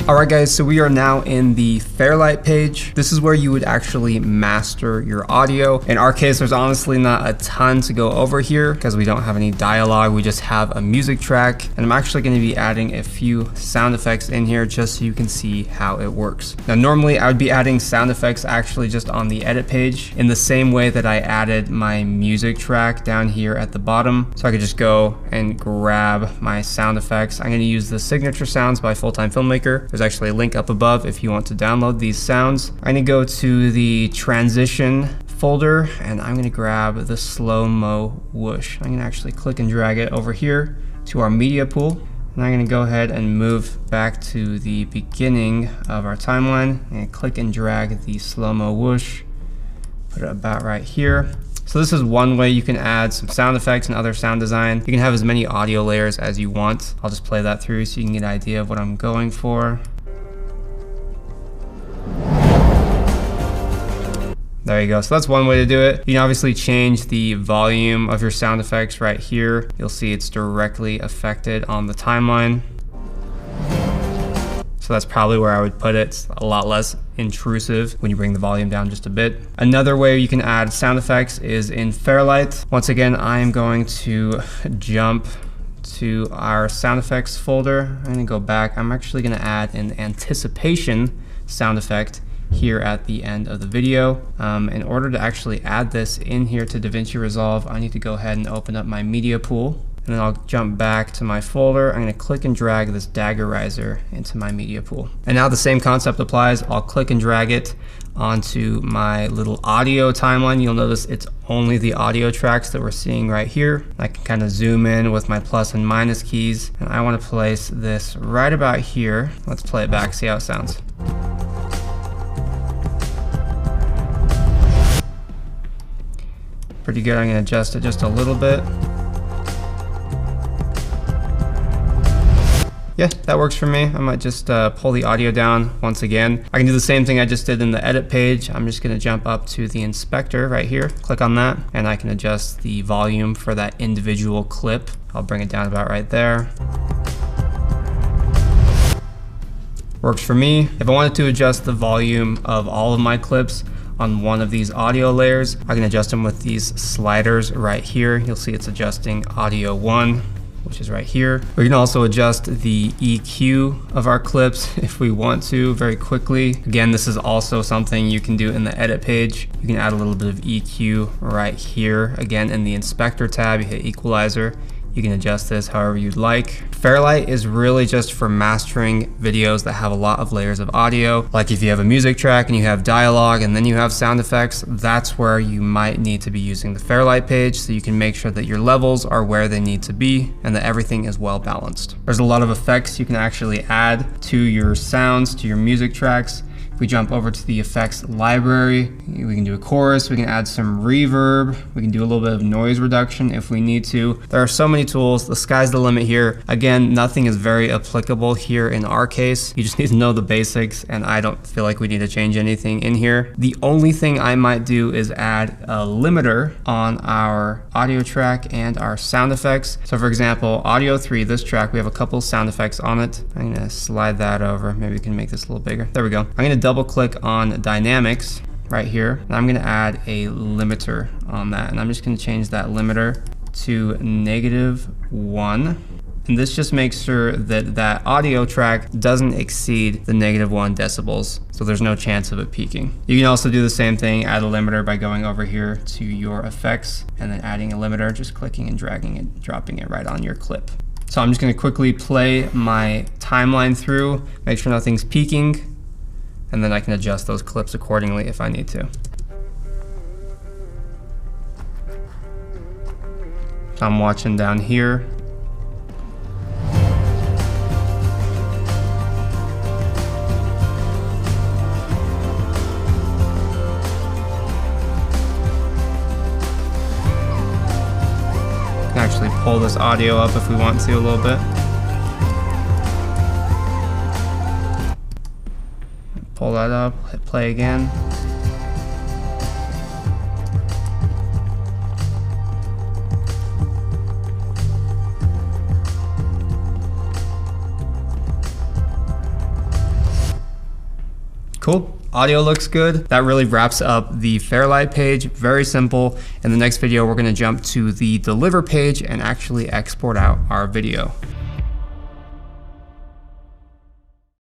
Alright guys, so we are now in the Fairlight page. This is where you would actually master your audio. In our case, there's honestly not a ton to go over here because we don't have any dialogue. We just have a music track, and I'm actually going to be adding a few sound effects in here just so you can see how it works. Now normally I would be adding sound effects actually just on the edit page in the same way that I added my music track down here at the bottom. So I could just go and grab my sound effects. I'm going to use the Signature Sounds by Full-Time Filmmaker. There's actually a link up above if you want to download these sounds. I'm going to go to the transition folder and I'm going to grab the slow-mo whoosh. I'm going to actually click and drag it over here to our media pool. And I'm going to go ahead and move back to the beginning of our timeline and click and drag the slow-mo whoosh. Put it about right here. So this is one way you can add some sound effects and other sound design. You can have as many audio layers as you want. I'll just play that through so you can get an idea of what I'm going for. There you go. So that's one way to do it. You can obviously change the volume of your sound effects right here. You'll see it's directly affected on the timeline. So that's probably where I would put it. It's a lot less intrusive when you bring the volume down just a bit. Another way you can add sound effects is in Fairlight. Once again, I am going to jump to our sound effects folder. I'm gonna go back. I'm actually gonna add an anticipation sound effect here at the end of the video. In order to actually add this in here to DaVinci Resolve, I need to go ahead and open up my media pool. And then I'll jump back to my folder. I'm gonna click and drag this dagger riser into my media pool. And now the same concept applies. I'll click and drag it onto my little audio timeline. You'll notice it's only the audio tracks that we're seeing right here. I can kind of zoom in with my plus and minus keys. And I wanna place this right about here. Let's play it back, see how it sounds. Pretty good. I'm gonna adjust it just a little bit. Yeah, that works for me. I might just pull the audio down once again. I can do the same thing I just did in the edit page. I'm just gonna jump up to the inspector right here, click on that, and I can adjust the volume for that individual clip. I'll bring it down about right there. Works for me. If I wanted to adjust the volume of all of my clips on one of these audio layers, I can adjust them with these sliders right here. You'll see it's adjusting audio 1. Which is right here. We can also adjust the EQ of our clips if we want to very quickly. Again, this is also something you can do in the edit page. You can add a little bit of EQ right here. Again, in the inspector tab, you hit equalizer. You can adjust this however you'd like. Fairlight is really just for mastering videos that have a lot of layers of audio. Like if you have a music track and you have dialogue and then you have sound effects, that's where you might need to be using the Fairlight page so you can make sure that your levels are where they need to be and that everything is well balanced. There's a lot of effects you can actually add to your sounds, to your music tracks. If we jump over to the effects library, we can do a chorus, we can add some reverb, we can do a little bit of noise reduction if we need to. There are so many tools, the sky's the limit here. Again, nothing is very applicable here in our case. You just need to know the basics, and I don't feel like we need to change anything in here. The only thing I might do is add a limiter on our audio track and our sound effects. So for example, audio 3, this track, we have a couple sound effects on it. I'm gonna slide that over. Maybe we can make this a little bigger. There we go. I'm gonna double click on dynamics right here, and I'm going to add a limiter on that, and I'm just going to change that limiter to -1, and this just makes sure that that audio track doesn't exceed the -1 decibels, so there's no chance of it peaking. You can also do the same thing, add a limiter by going over here to your effects and then adding a limiter, just clicking and dragging it, dropping it right on your clip. So I'm just going to quickly play my timeline through, make sure nothing's peaking, and then I can adjust those clips accordingly if I need to. So I'm watching down here. You can actually pull this audio up if we want to a little bit. Pull that up, hit play again. Cool. Audio looks good. That really wraps up the Fairlight page. Very simple. In the next video, we're going to jump to the deliver page and actually export out our video.